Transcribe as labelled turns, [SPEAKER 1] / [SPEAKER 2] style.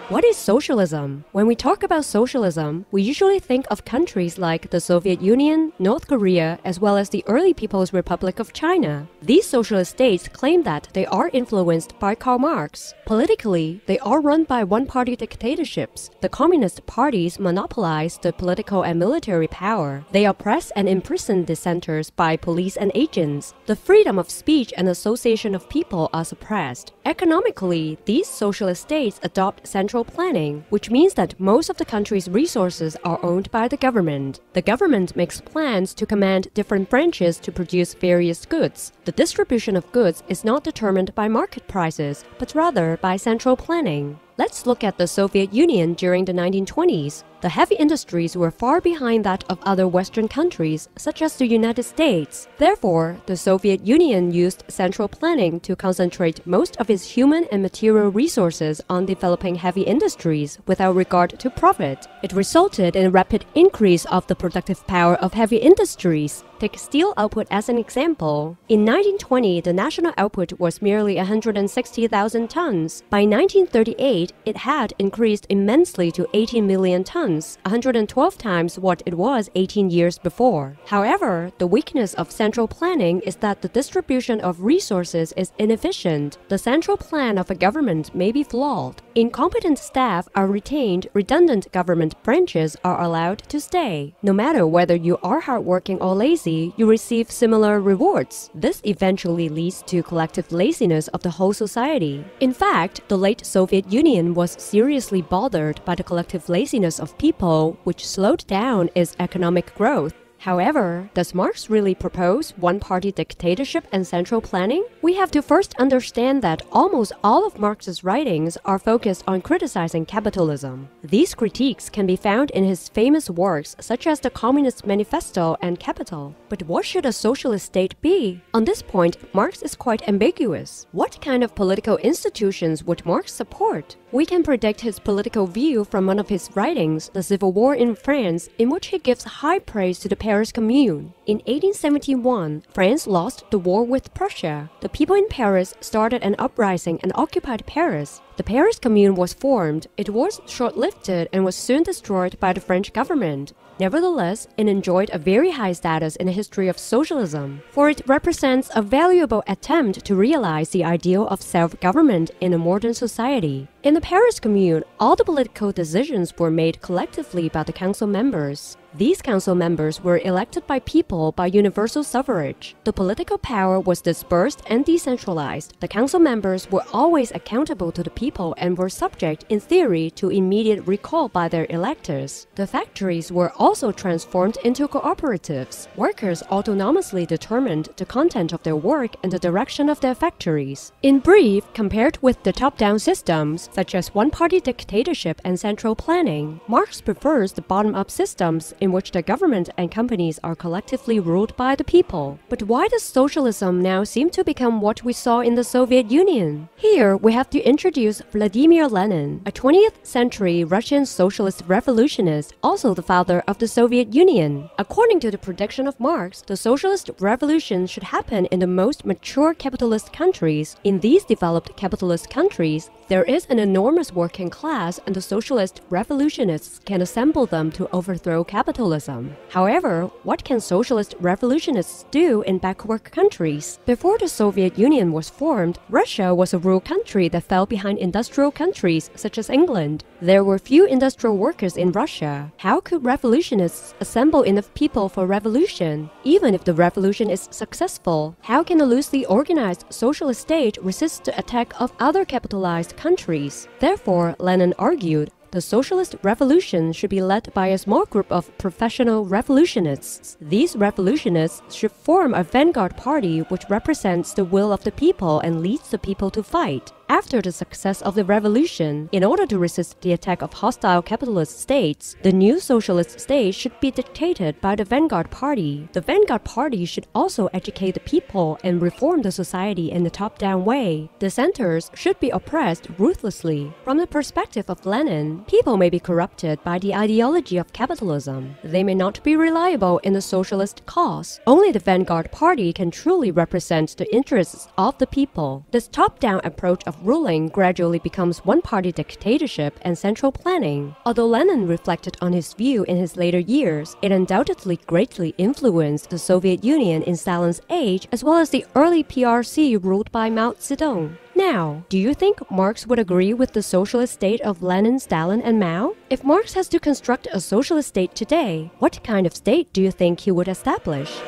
[SPEAKER 1] What is socialism? When we talk about socialism, we usually think of countries like the Soviet Union, North Korea, as well as the early People's Republic of China. These socialist states claim that they are influenced by Karl Marx. Politically, they are run by one-party dictatorships. The communist parties monopolize the political and military power. They oppress and imprison dissenters by police and agents. The freedom of speech and association of people are suppressed. Economically, these socialist states adopt central planning, which means that most of the country's resources are owned by the government. The government makes plans to command different branches to produce various goods. The distribution of goods is not determined by market prices, but rather by central planning. Let's look at the Soviet Union during the 1920s. The heavy industries were far behind that of other Western countries, such as the United States. Therefore, the Soviet Union used central planning to concentrate most of its human and material resources on developing heavy industries without regard to profit. It resulted in a rapid increase of the productive power of heavy industries. Take steel output as an example. In 1920, the national output was merely 160,000 tons. By 1938, it had increased immensely to 18 million tons, 112 times what it was 18 years before. However, the weakness of central planning is that the distribution of resources is inefficient. The central plan of a government may be flawed. Incompetent staff are retained, redundant government branches are allowed to stay. No matter whether you are hardworking or lazy, you receive similar rewards. This eventually leads to collective laziness of the whole society. In fact, the late Soviet Union was seriously bothered by the collective laziness of people, which slowed down its economic growth. However, does Marx really propose one-party dictatorship and central planning? We have to first understand that almost all of Marx's writings are focused on criticizing capitalism. These critiques can be found in his famous works such as the Communist Manifesto and Capital. But what should a socialist state be? On this point, Marx is quite ambiguous. What kind of political institutions would Marx support? We can predict his political view from one of his writings, The Civil War in France, in which he gives high praise to the Paris Commune. In 1871, France lost the war with Prussia. The people in Paris started an uprising and occupied Paris. The Paris Commune was formed. It was short-lived and was soon destroyed by the French government. Nevertheless, it enjoyed a very high status in the history of socialism, for it represents a valuable attempt to realize the ideal of self-government in a modern society. In the Paris Commune, all the political decisions were made collectively by the council members. These council members were elected by people by universal suffrage. The political power was dispersed and decentralized. The council members were always accountable to the people and were subject, in theory, to immediate recall by their electors. The factories were also transformed into cooperatives. Workers autonomously determined the content of their work and the direction of their factories. In brief, compared with the top-down systems, such as one-party dictatorship and central planning, Marx prefers the bottom-up systems in which the government and companies are collectively ruled by the people. But why does socialism now seem to become what we saw in the Soviet Union? Here, we have to introduce Vladimir Lenin, a 20th century Russian socialist revolutionist, also the father of the Soviet Union. According to the prediction of Marx, the socialist revolution should happen in the most mature capitalist countries. In these developed capitalist countries, there is an enormous working class, and the socialist revolutionists can assemble them to overthrow capitalism. However, what can socialist revolutionists do in backward countries? Before the Soviet Union was formed, Russia was a rural country that fell behind industrial countries such as England. There were few industrial workers in Russia. How could revolutionists assemble enough people for revolution? Even if the revolution is successful, how can a loosely organized socialist state resist the attack of other capitalized countries? Therefore, Lenin argued, the socialist revolution should be led by a small group of professional revolutionists. These revolutionists should form a vanguard party which represents the will of the people and leads the people to fight. After the success of the revolution, in order to resist the attack of hostile capitalist states, the new socialist state should be dictated by the vanguard party. The vanguard party should also educate the people and reform the society in a top-down way. Dissenters should be oppressed ruthlessly. From the perspective of Lenin, people may be corrupted by the ideology of capitalism. They may not be reliable in the socialist cause. Only the vanguard party can truly represent the interests of the people. This top-down approach of ruling gradually becomes one-party dictatorship and central planning. Although Lenin reflected on his view in his later years, it undoubtedly greatly influenced the Soviet Union in Stalin's age as well as the early PRC ruled by Mao Zedong. Now, do you think Marx would agree with the socialist state of Lenin, Stalin, and Mao? If Marx has to construct a socialist state today, what kind of state do you think he would establish?